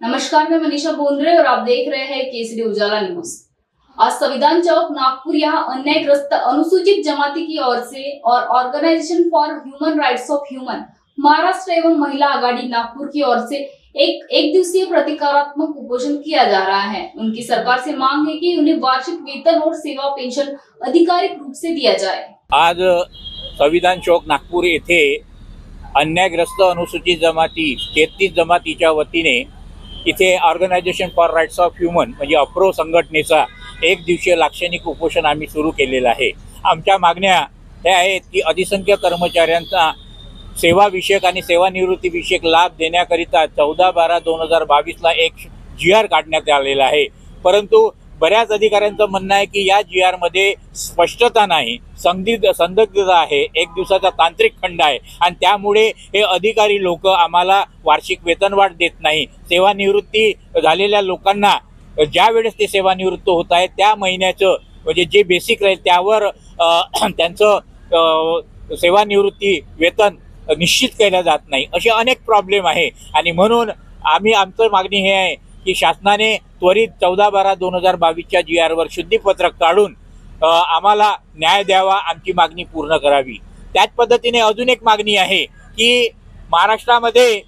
नमस्कार, मैं मनीषा बोंद्रे और आप देख रहे हैं केसरी उजाला न्यूज। आज संविधान चौक नागपुर यहाँ अन्यायग्रस्त अनुसूचित जमाती की ओर से और organisation for human rights of human Maharashtra एवं महिला आघाड़ी नागपुर की ओर से एक दिवसीय प्रतिकारात्मक उपोषण किया जा रहा है। उनकी सरकार से मांग है कि उन्हें वार्षिक वेतन और सेवा पेंशन आधिकारिक रूप से दिया जाए। आज संविधान चौक नागपूर येथे अन्यायग्रस्त अनुसूचित जमाती 33 जमातीच्या वतीने इथे organisation for rights of human म्हणजे अप्रो संघटनेचा एक दिवसीय लाक्षणिक उपोषण आम्ही सुरू केलेला आहे। आमच्या मागण्या ह्या आहेत की अधिसंख्य कर्मचाऱ्यांचा सेवा विषयक आणि सेवानिवृत्ती विषयक लाभ देण्याकरिता 14/12/2022 ला एक GR काढण्यात आलेला आहे। परंतु बऱ्याच अधिकाऱ्यांचं म्हणणं आहे की या GR मध्ये स्पष्टता नाही, संदिग्धता आहे, एक दिवसाचा तांत्रिक खंड आहे आणि त्यामुळे हे अधिकारी लोक आम्हाला वार्षिक वेतनवाढ देत नाही। सेवानिवृत्ती झालेल्या लोकांना ज्या वेळेस ते सेवानिवृत्त होत आहेत त्या महिन्याचं म्हणजे जे बेसिक राहील त्यावर त्यांचं सेवानिवृत्ती वेतन निश्चित केलं जात नाही। असे अनेक प्रॉब्लेम आहे आणि म्हणून आमचं मागणी हे आहे की शासनाने त्वरित 14/12/2022 च्या GR वर शुद्धीपत्रक काढून आम्हाला न्याय द्यावा, आमची मागणी पूर्ण करावी। त्याच पद्धतीने अजून एक मागणी आहे की महाराष्ट्रामध्ये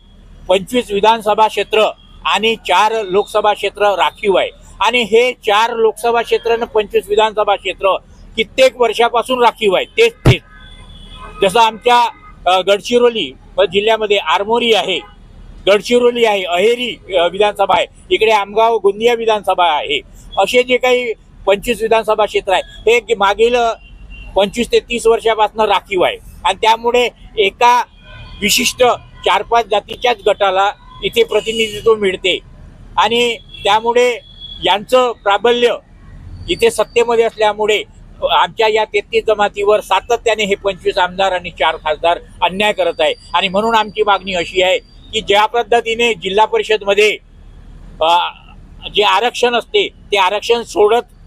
25 विधानसभा क्षेत्र आणि 4 लोकसभा क्षेत्र राखीव आहे आणि हे 4 लोकसभा क्षेत्र आणि 25 विधानसभा क्षेत्र कित्येक वर्षापासून राखीव आहे। तेच जसं आमच्या गडचिरोली जिल्ह्यामध्ये आरमोरी आहे, गडचिरोली आहे, अहेरी विधानसभा आहे, इकडे आमगाव गोंदिया विधानसभा आहे। असे जे काही 25 विधानसभा क्षेत्र आहे हे मागील 25 ते 30 वर्षापासून राखीव आहे आणि त्यामुळे एका विशिष्ट 4-5 जातीच्याच गटाला इथे प्रतिनिधित्व मिळते आणि त्यामुळे यांचं प्राबल्य इथे सत्तेमध्ये असल्यामुळे आमच्या या 33 जमातीवर सातत्याने हे 25 आमदार आणि 4 खासदार अन्याय करत आहे आणि म्हणून आमची मागणी अशी आहे की ज्या पद्धतीने जिल्हा परिषद मध्ये जे आरक्षण असते ते आरक्षण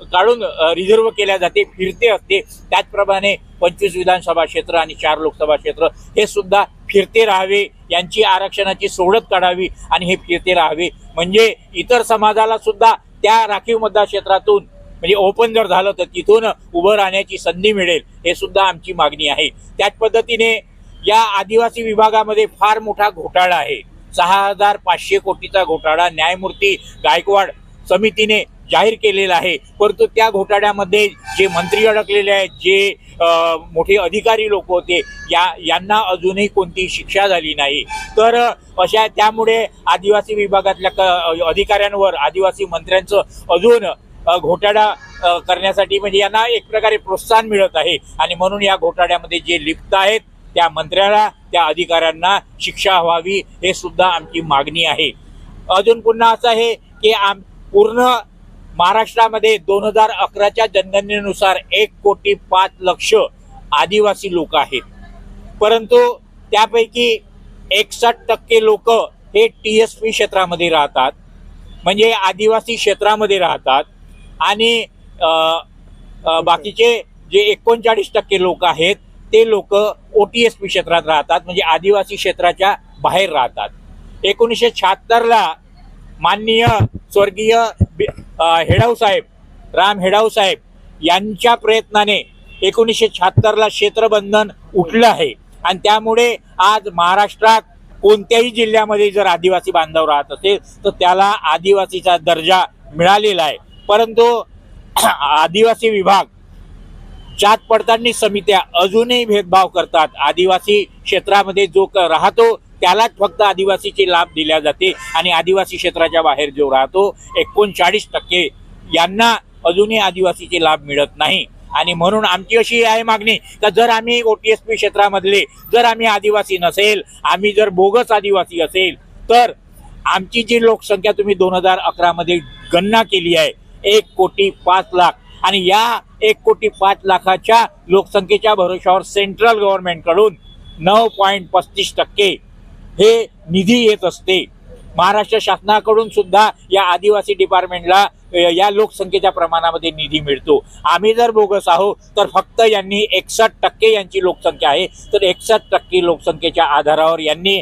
काढून रिझर्व केल्या जाते, फिरते असते, त्याचप्रमाणे 25 विधानसभा क्षेत्र आणि 4 लोकसभा क्षेत्र हे सुद्धा फिरते राहावे, यांची आरक्षणाची सोडत काढावी आणि हे फिरते राहावे म्हणजे इतर समाजाला सुद्धा त्या राखीव मतदारक्षेत्रातून म्हणजे ओपन जर झालं तर तिथून उभं राहण्याची संधी मिळेल, हे सुद्धा आमची मागणी आहे। त्याच पद्धतीने या आदिवासी विभागामध्ये फार मोठा घोटाळा आहे, 6500 कोटीचा घोटाळा न्यायमूर्ती गायकवाड समितीने जाहीर केलेला आहे। परंतु त्या घोटाळ्यामध्ये जे मंत्री अडकलेले आहेत, जे मोठे अधिकारी लोक होते यांना अजूनही कोणती शिक्षा झाली नाही। तर अशा त्यामुळे आदिवासी विभागातल्या अधिकाऱ्यांवर आदिवासी मंत्र्यांचं अजून घोटाळा करण्यासाठी म्हणजे यांना एक प्रकारे प्रोत्साहन मिळत आहे आणि म्हणून या घोटाळ्यामध्ये जे लिप्त आहेत त्या मंत्र्याला, त्या अधिकाऱ्यांना शिक्षा व्हावी, हे सुद्धा आमची मागणी आहे। अजून पुन्हा असं आहे की पूर्ण महाराष्ट्रामध्ये 2011च्या जनगणनेनुसार 1,05,00,000 आदिवासी लोक आहेत, परंतु त्यापैकी 61% लोक हे TSP क्षेत्रामध्ये राहतात म्हणजे आदिवासी क्षेत्रामध्ये राहतात आणि बाकीचे जे 39% लोक आहेत ते लोक OTSP क्षेत्रात राहतात म्हणजे आदिवासी क्षेत्राच्या बाहेर राहतात। 1976 ला माननीय स्वर्गीय राम हेडाव साहेब यांच्या प्रयत्नाने 1976 ला क्षेत्रबंधन उठलं आहे आणि त्यामुळे आज महाराष्ट्रात कोणत्याही जिल्ह्यामध्ये जर आदिवासी बांधव राहत असेल तर त्याला आदिवासीचा दर्जा मिळालेला आहे। परंतु आदिवासी विभाग जात पडताळणी समित्या अजूनही भेदभाव करतात। आदिवासी क्षेत्रामध्ये जो राहतो त्यालाच फक्त आदिवासीचे लाभ दिल्या जाते आणि आदिवासी क्षेत्राच्या बाहेर जो राहतो 39% यांना अजूनही आदिवासीचे लाभ मिळत नाही आणि म्हणून आमची अशी आहे मागणी की जर आम्ही OTSP क्षेत्रामधले जर आम्ही आदिवासी नसेल, आम्ही जर बोगस आदिवासी असेल तर आमची जी लोकसंख्या तुम्ही 2011 मध्ये गणना केली आहे 1,05,00,000 आणि या 1,05,00,000च्या लोकसंख्येच्या भरोशावर सेंट्रल गव्हर्नमेंट कडून 9.35% हे निधी येत असते। महाराष्ट्र शासनाकडून सुद्धा या आदिवासी डिपार्टमेंटला या लोकसंख्येच्या प्रमाणामध्ये निधी मिळतो। आम्ही जर बोगस आहोत तर फक्त यांनी 61% यांची लोकसंख्या आहे तर 61% लोकसंख्येच्या आधारावर यांनी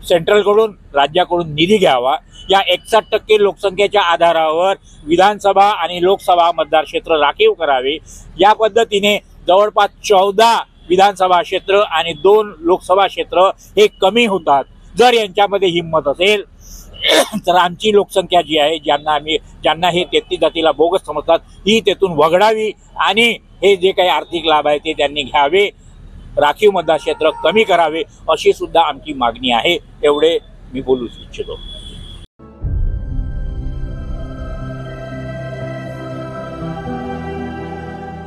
सेंट्रलकडून राज्याकडून निधी घ्यावा। या 61% लोकसंख्येच्या आधारावर विधानसभा आणि लोकसभा मतदार क्षेत्र राखीव करावे। या पद्धतीने जवळपास 14 विधानसभा क्षेत्र आणि 2 लोकसभा क्षेत्र हे कमी होतात। जर यांच्यामध्ये हिंमत असेल तर आमची लोकसंख्या जी आहे, ज्यांना हे 33 जातीला बोगस समजतात, ही तेथून वगळावी आणि हे जे काही आर्थिक लाभ आहे ते त्यांनी घ्यावे, राखीव मतदार क्षेत्र कमी करावे, अशी सुद्धा आमची मागणी आहे। एवढे मी बोलू इच्छितो।